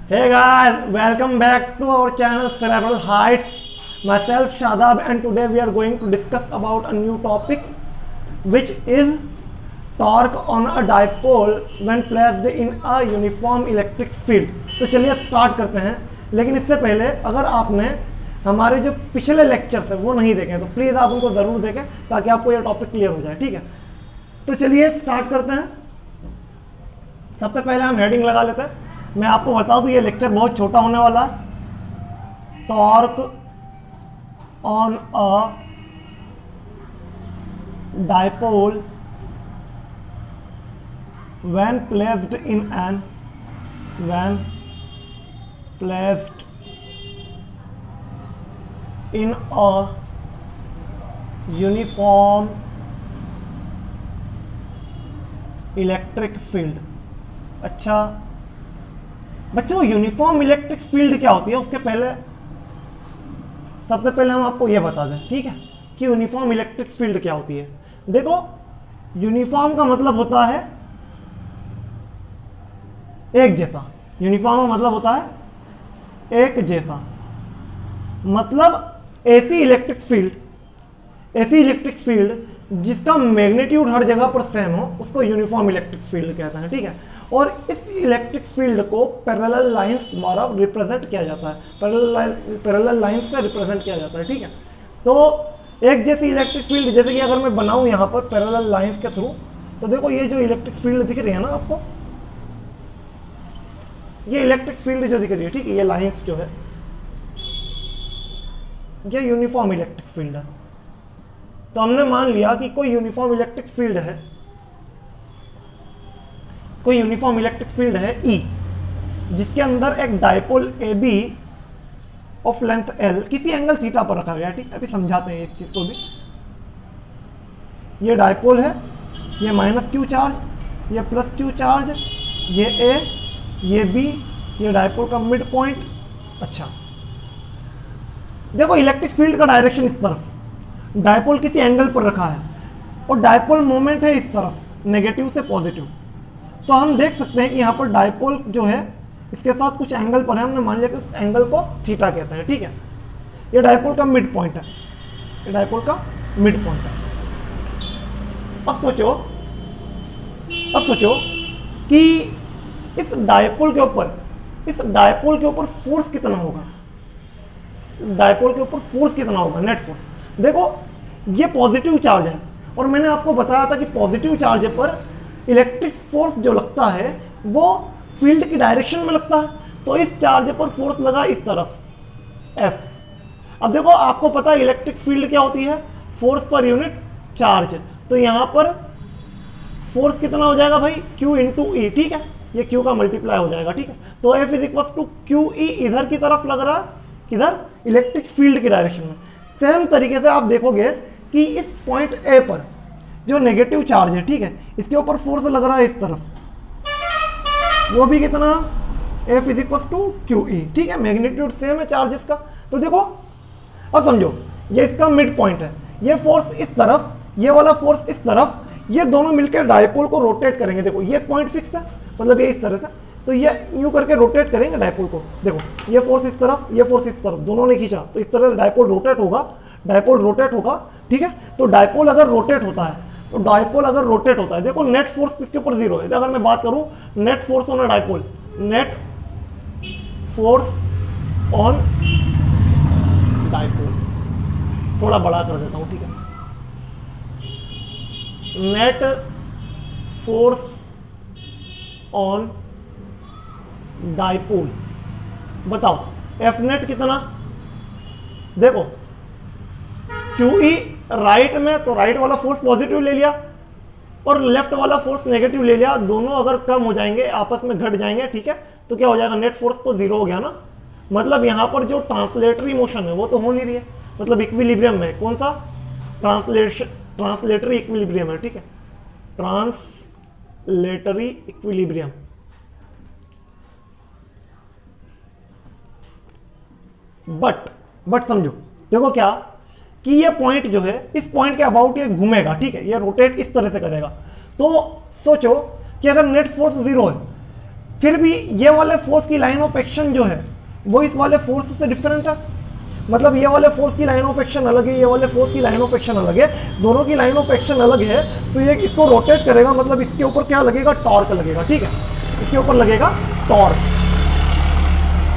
Hey guys, welcome back to our channel Cerebral Heights. Myself Shadab, and today we are going to discuss about a new topic which is torque on a dipole when placed in a uniform electric field. तो चलिए start करते हैं, लेकिन इससे पहले अगर आपने हमारे जो पिछले लेक्चर्स है वो नहीं देखे तो प्लीज़ आप उनको ज़रूर देखें ताकि आपको ये टॉपिक क्लियर हो जाए। ठीक है, तो चलिए स्टार्ट करते हैं। सबसे पहले हम हेडिंग लगा लेते हैं। मैं आपको बता दूं ये लेक्चर बहुत छोटा होने वाला है। Torque on a dipole when placed in a uniform electric field. अच्छा बच्चों, यूनिफॉर्म इलेक्ट्रिक फील्ड क्या होती है उसके पहले सबसे पहले हम आपको यह बता दें, ठीक है, कि यूनिफॉर्म इलेक्ट्रिक फील्ड क्या होती है। देखो, यूनिफॉर्म का मतलब होता है एक जैसा। यूनिफॉर्म का मतलब होता है एक जैसा, मतलब ऐसी इलेक्ट्रिक फील्ड जिसका मैग्नीट्यूड हर जगह पर सेम हो उसको यूनिफॉर्म इलेक्ट्रिक फील्ड कहते हैं। ठीक है, और इस इलेक्ट्रिक फील्ड को पैरेलल लाइंस द्वारा रिप्रेजेंट किया जाता है, पैरेलल लाइंस से रिप्रेजेंट किया जाता है। ठीक है, तो एक जैसी इलेक्ट्रिक फील्ड जैसे कि अगर मैं बनाऊं यहाँ पर पैरेलल लाइंस के थ्रू, तो देखो ये जो इलेक्ट्रिक फील्ड दिख रही है ना आपको, ये इलेक्ट्रिक फील्ड जो दिख रही है, ठीक है, ये लाइंस जो है ये यूनिफॉर्म इलेक्ट्रिक फील्ड है। तो हमने मान लिया कि कोई यूनिफॉर्म इलेक्ट्रिक फील्ड है, कोई यूनिफॉर्म इलेक्ट्रिक फील्ड है E, जिसके अंदर एक dipole AB of length L किसी एंगल थीटा पर रखा गया। ठीक, अभी समझाते हैं इस चीज को भी। ये डाइपोल है, ये माइनस Q चार्ज, ये प्लस Q चार्ज, ये A, ये B, ये डाइपोल का मिड पॉइंट। अच्छा देखो, इलेक्ट्रिक फील्ड का डायरेक्शन इस तरफ, डाइपोल किसी एंगल पर रखा है और डाइपोल मोमेंट है इस तरफ, नेगेटिव से पॉजिटिव। तो हम देख सकते हैं कि यहाँ पर डाइपोल जो है इसके साथ कुछ एंगल पर है, हमने मान लिया कि उस एंगल को थीटा कहते हैं। ठीक है, ये डाइपोल का मिड पॉइंट है, ये डाइपोल का मिड पॉइंट है। अब सोचो कि इस डाइपोल के ऊपर फोर्स कितना होगा, डाइपोल के ऊपर फोर्स कितना होगा, नेट फोर्स। देखो ये पॉजिटिव चार्ज है और मैंने आपको बताया था कि पॉजिटिव चार्ज पर इलेक्ट्रिक फोर्स जो लगता है वो फील्ड की डायरेक्शन में लगता है। तो इस चार्ज पर फोर्स लगा इस तरफ F। अब देखो आपको पता है इलेक्ट्रिक फील्ड क्या होती है, फोर्स पर यूनिट चार्ज। तो यहां पर फोर्स कितना हो जाएगा भाई, Q इंटू E। ठीक है, ये Q का मल्टीप्लाई हो जाएगा। ठीक है, तो F is equal to QE इधर की तरफ लग रहा है, किधर, इलेक्ट्रिक फील्ड की डायरेक्शन में। सेम तरीके से आप देखोगे कि इस पॉइंट A पर जो नेगेटिव चार्ज है, ठीक है, इसके ऊपर फोर्स लग रहा है इस तरफ, वो भी कितना, F is equal to QE। ठीक है, मैग्नीट्यूड सेम है चार्जेस का। तो देखो अब समझो, ये इसका मिड पॉइंट है, ये फोर्स इस तरफ, ये वाला फोर्स इस तरफ, ये दोनों मिलकर डाइपोल को रोटेट करेंगे। देखो ये पॉइंट फिक्स है, मतलब ये इस तरह से, तो ये यूं करके रोटेट करेंगे डाइपोल को। देखो ये फोर्स इस तरफ, ये फोर्स इस तरफ, दोनों ने खींचा, तो इस तरह से डाइपोल रोटेट होगा। ठीक है, तो डाइपोल अगर रोटेट होता है, देखो नेट फोर्स इसके ऊपर जीरो है। अगर मैं बात करूं net force on dipole, net force on dipole, थोड़ा बड़ा कर देता हूं, ठीक है, नेट फोर्स ऑन डाइपोल, बताओ F नेट कितना। देखो QE राइट में, तो राइट वाला फोर्स पॉजिटिव ले लिया और लेफ्ट वाला फोर्स नेगेटिव ले लिया, दोनों अगर कम हो जाएंगे, आपस में घट जाएंगे, ठीक है, तो क्या हो जाएगा, नेट फोर्स तो जीरो हो गया ना। मतलब यहां पर जो ट्रांसलेटरी मोशन है वो तो हो नहीं रही है, मतलब इक्विलिब्रियम में, कौन सा, ट्रांसलेटरी इक्विलिब्रियम है। ठीक है, ट्रांसलेटरी इक्विलिब्रियम। बट समझो, देखो क्या कि ये पॉइंट जो है इस पॉइंट के अबाउट ये घूमेगा, ठीक है, ये रोटेट इस तरह से करेगा। तो सोचो कि अगर नेट फोर्स जीरो है फिर भी ये वाले फोर्स की लाइन ऑफ एक्शन जो है वो इस वाले फोर्स से डिफरेंट है। मतलब ये वाले फोर्स की लाइन ऑफ एक्शन अलग है, ये वाले फोर्स की लाइन ऑफ एक्शन अलग है, दोनों की लाइन ऑफ एक्शन अलग है। तो ये इसको रोटेट करेगा, मतलब इसके ऊपर क्या लगेगा, टॉर्क लगेगा, ठीक है, इसके ऊपर लगेगा टॉर्क।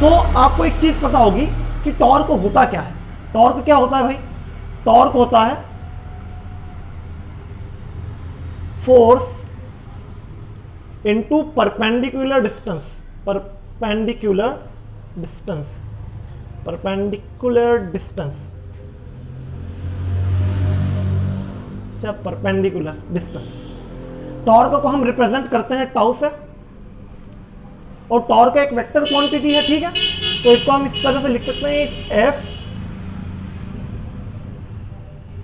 तो आपको एक चीज पता होगी कि टॉर्क होता क्या है। टॉर्क क्या होता है भाई? टॉर्क होता है force into perpendicular distance, perpendicular distance, perpendicular distance, अच्छा परपेंडिकुलर डिस्टेंस। टॉर्क को हम रिप्रेजेंट करते हैं टाउ से, और टॉर्क एक वेक्टर क्वांटिटी है, ठीक है। तो इसको हम इस तरह से लिख सकते हैं एफ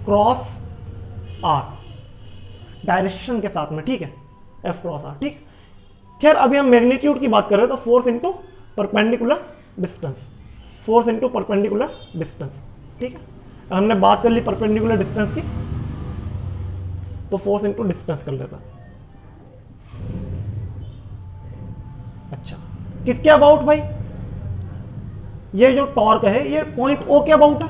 क्रॉस आर, डायरेक्शन के साथ में, ठीक है, एफ क्रॉस आर, ठीक। खैर अभी हम मैग्नीट्यूड की बात कर रहे हैं, तो force into perpendicular distance, force into perpendicular distance, ठीक है। हमने बात कर ली परपेंडिकुलर डिस्टेंस की, तो फोर्स इनटू डिस्टेंस कर लेता। अच्छा, किसके अबाउट भाई? ये जो टॉर्क है ये पॉइंट ओ के अबाउट है।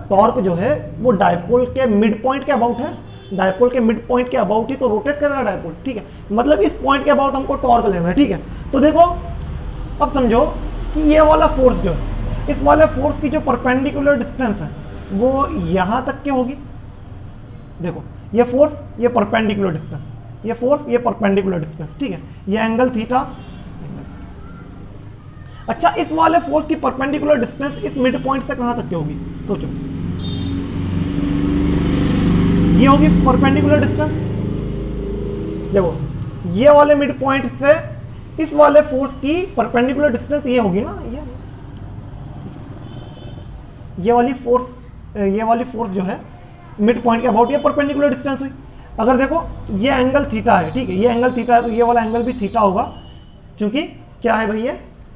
टॉर्क जो है वो डायपोल के मिड पॉइंट के अबाउट है, डायपोल के मिड पॉइंट के अबाउट ही तो रोटेट कर रहा है डायपोल, ठीक है। मतलब इस पॉइंट के अबाउट हमको टॉर्क लेना है, ठीक है। तो देखो अब समझो कि ये वाला फोर्स जो है, इस वाले फोर्स की जो परपेंडिकुलर डिस्टेंस है वो यहां तक की होगी। देखो ये फोर्स, ये परपेंडिकुलर डिस्टेंस, ये फोर्स, ये परपेंडिकुलर डिस्टेंस, ठीक है। ये एंगल थीटा। अच्छा, इस वाले फोर्स की परपेंडिकुलर डिस्टेंस इस मिड पॉइंट से कहां तक की होगी? सोचो, ये होगी परपेंडिकुलर डिस्टेंस। देखो ये वाले मिड पॉइंट से इस वाले फोर्स की परपेंडिकुलर डिस्टेंस ये होगी ना, ये वाली फोर्स जो है मिड पॉइंट के अबाउट ये परपेंडिकुलर डिस्टेंस हुई। अगर देखो ये एंगल थीटा है, ठीक है, ये एंगल थीटा है, तो ये वाला एंगल भी थीटा होगा, क्योंकि क्या है भाई,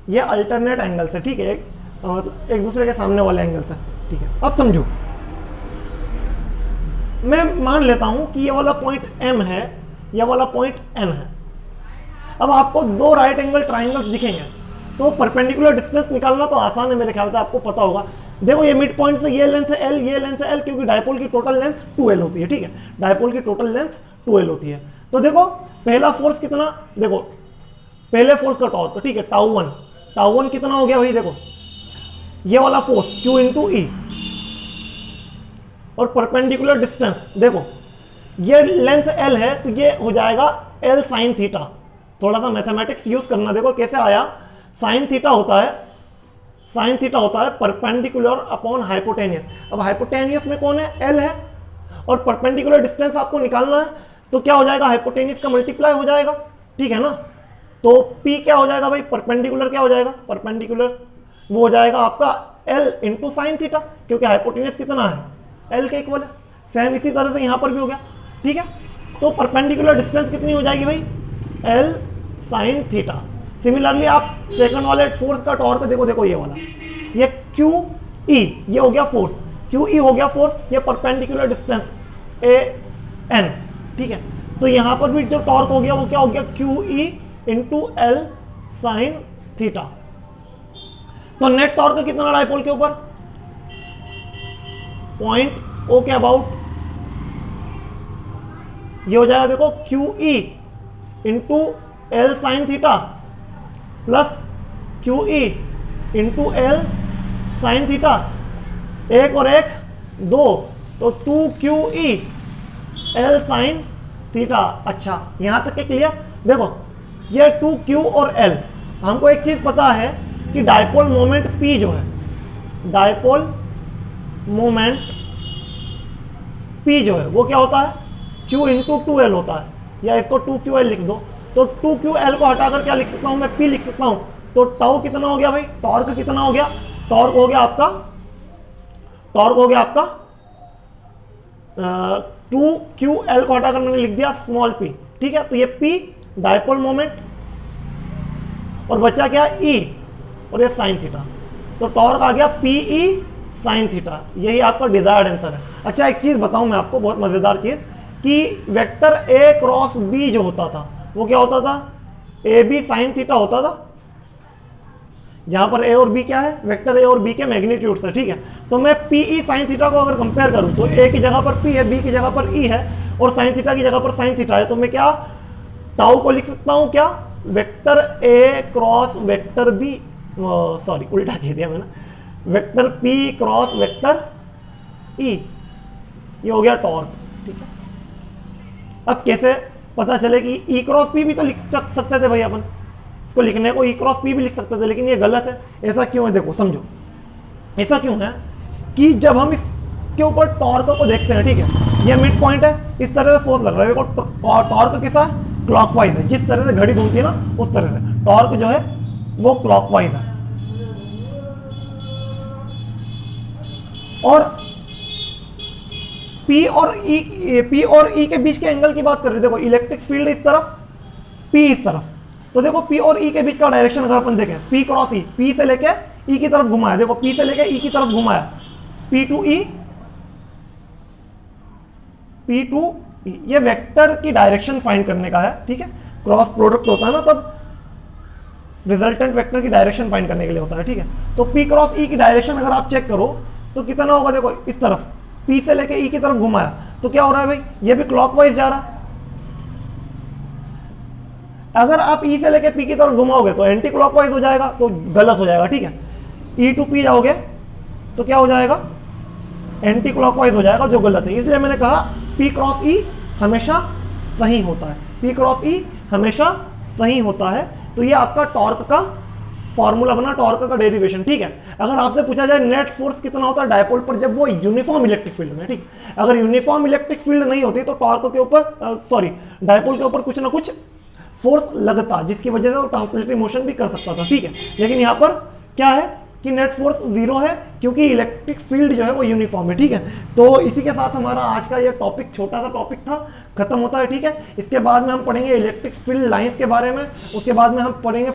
ये अल्टरनेट एंगल से, ठीक है, एक दूसरे के सामने वाले एंगल से, ठीक है। अब समझो, मैं मान लेता हूं कि ये वाला पॉइंट M है, ये वाला पॉइंट N है। अब आपको दो राइट एंगल ट्राइंगल्स दिखेंगे, तो परपेंडिकुलर डिस्टेंस निकालना तो आसान है, मेरे ख्याल से आपको पता होगा। देखो ये मिड पॉइंट से ये लेंथ है L, ये लेंथ है L, क्योंकि डायपोल की टोटल लेंथ 2L होती है, ठीक है, डायपोल की टोटल लेंथ 2L होती है। तो देखो पहला फोर्स कितना, देखो पहले फोर्स का टॉर्क, ठीक है, टाउ वन कितना हो गया भाई? देखो ये वाला फोर्स Q इंटू ई, और परपेंडिकुलर डिस्टेंस देखो ये लेंथ L है, तो ये हो जाएगा L साइन थीटा। थोड़ा सा मैथमेटिक्स यूज करना, देखो कैसे आया। साइन थीटा होता है परपेंडिकुलर अपॉन हाइपोटेनियस। अब हाइपोटेनियस में कौन है? L है, और परपेंडिकुलर डिस्टेंस आपको निकालना है, तो क्या हो जाएगा, हाइपोटेनियस का मल्टीप्लाई हो जाएगा, ठीक है ना। तो P क्या हो जाएगा भाई, परपेंडिकुलर क्या हो जाएगा, परपेंडिकुलर वो हो जाएगा आपका L इंटू साइन थीटा, क्योंकि हाइपोटेनियस कितना है, L के इक्वल है। सेम इसी तरह से यहां पर भी हो गया, ठीक है। तो परपेंडिकुलर डिस्टेंस कितनी हो जाएगी भाई, L साइन थीटा। सिमिलरली आप सेकंड वाले फोर्स का टॉर्क देखो ये वाला, ये क्यू ई, ये हो गया फोर्स, क्यू ई हो गया फोर्स, ये परपेंडिकुलर डिस्टेंस ए एन, ठीक है। तो यहां पर भी जो टॉर्क हो गया वो क्या हो गया, Q E into L sine theta. तो नेट टॉर्क कितना डायपोल के ऊपर, पॉइंट ओ के अबाउट, ये हो जाएगा देखो Q E into L sine theta plus Q E into L sine theta, एक और एक दो, तो 2QE एल साइन थीटा। अच्छा यहां तक के क्लियर? देखो ये 2Q और L, हमको एक चीज पता है कि डायपोल मोमेंट P जो है, डायपोल मोमेंट P जो है वो क्या होता है, Q इंटू 2L होता है, या इसको 2QL लिख दो। तो 2QL को हटाकर क्या लिख सकता हूं मैं, P लिख सकता हूं। तो टाउ कितना हो गया भाई, टॉर्क कितना हो गया, टॉर्क हो गया आपका 2QL को हटाकर मैंने लिख दिया स्मॉल p, ठीक है। तो ये P डायपोल मोमेंट, और बचा क्या E, और ये साइन थीटा। तो टॉर्क आ गया PE साइन थीटा, यही आपका डिजायर्ड आंसर है। अच्छा एक चीज बताऊं मैं आपको, बहुत मजेदार चीज, कि वेक्टर A क्रॉस B जो होता था वो क्या होता था, ए बी साइन थीटा होता था, यहां पर ए और बी क्या है, वेक्टर ए और बी के मैग्नीट्यूड है, ठीक है। तो मैं पी ई साइन थीटा को अगर कंपेयर करूं तो ए की जगह पर पी है, बी की जगह पर ई है और साइन थीटा की जगह पर साइन थीटा है, तो मैं क्या टाउ को लिख सकता हूं, क्या vector A cross vector B, sorry उल्टा कह दिया मैंने, vector P cross vector E, ये हो गया टॉर्क, ठीक है। अब कैसे पता चले कि ई क्रॉस पी भी तो लिख सकते थे भाई अपन, इसको लिखने को ई क्रॉस पी भी लिख सकते थे, लेकिन ये गलत है। ऐसा क्यों है, देखो समझो, ऐसा क्यों है कि जब हम इसके ऊपर टॉर्क को देखते हैं, ठीक है, ये मिड पॉइंट है, इस तरह से फोर्स लग रहा है, देखो टॉर्क कैसा है, क्लॉकवाइज है, जिस तरह से घड़ी घूमती है ना उस तरह से टॉर्क जो है वो क्लॉकवाइज है। और P और E के बीच के एंगल की बात कर रहे हैं, देखो इलेक्ट्रिक फील्ड इस तरफ, P इस तरफ, तो देखो P और E के बीच का डायरेक्शन अगर अपन देखें, P क्रॉस E, P से लेके E की तरफ घुमाया, देखो P से लेके E की तरफ घुमाया, P टू E, ये वेक्टर की डायरेक्शन फाइंड करने का है, ठीक है। क्रॉस प्रोडक्ट होता है ना तब रिजल्टेंट वेक्टर की डायरेक्शन फाइंड करने के लिए होता है, ठीक है। तो P क्रॉस E की डायरेक्शन अगर आप चेक करो तो कितना होगा, देखो इस तरफ P से लेके E की तरफ घुमाया, तो क्या हो रहा है भाई, ये भी क्लॉकवाइज जा रहा है। अगर आप E से लेके P की तरफ घुमाओगे तो एंटी क्लॉकवाइज हो जाएगा, तो गलत हो जाएगा, ठीक है। E टू P जाओगे तो क्या हो जाएगा, एंटी क्लॉकवाइज हो जाएगा, जो गलत है। इसलिए मैंने कहा P क्रॉस E हमेशा सही होता है, P क्रॉस E हमेशा सही होता है। तो ये आपका टॉर्क का फॉर्मूला बना, टॉर्क का डेरिवेशन, ठीक है। अगर आपसे पूछा जाए नेट फोर्स कितना होता है डायपोल पर जब वो यूनिफॉर्म इलेक्ट्रिक फील्ड में, ठीक, अगर यूनिफॉर्म इलेक्ट्रिक फील्ड नहीं होती तो टॉर्क के ऊपर डायपोल के ऊपर कुछ ना कुछ फोर्स लगता, जिसकी वजह से वो ट्रांसलेटरी मोशन भी कर सकता था, ठीक है। लेकिन यहाँ पर क्या है कि नेट फोर्स जीरो है, क्योंकि इलेक्ट्रिक फील्ड जो है वो यूनिफॉर्म है, ठीक है। तो इसी के साथ हमारा आज का ये टॉपिक, छोटा सा टॉपिक था, खत्म होता है, ठीक है। इसके बाद में हम पढ़ेंगे इलेक्ट्रिक फील्ड लाइंस के बारे में, उसके बाद में हम पढ़ेंगे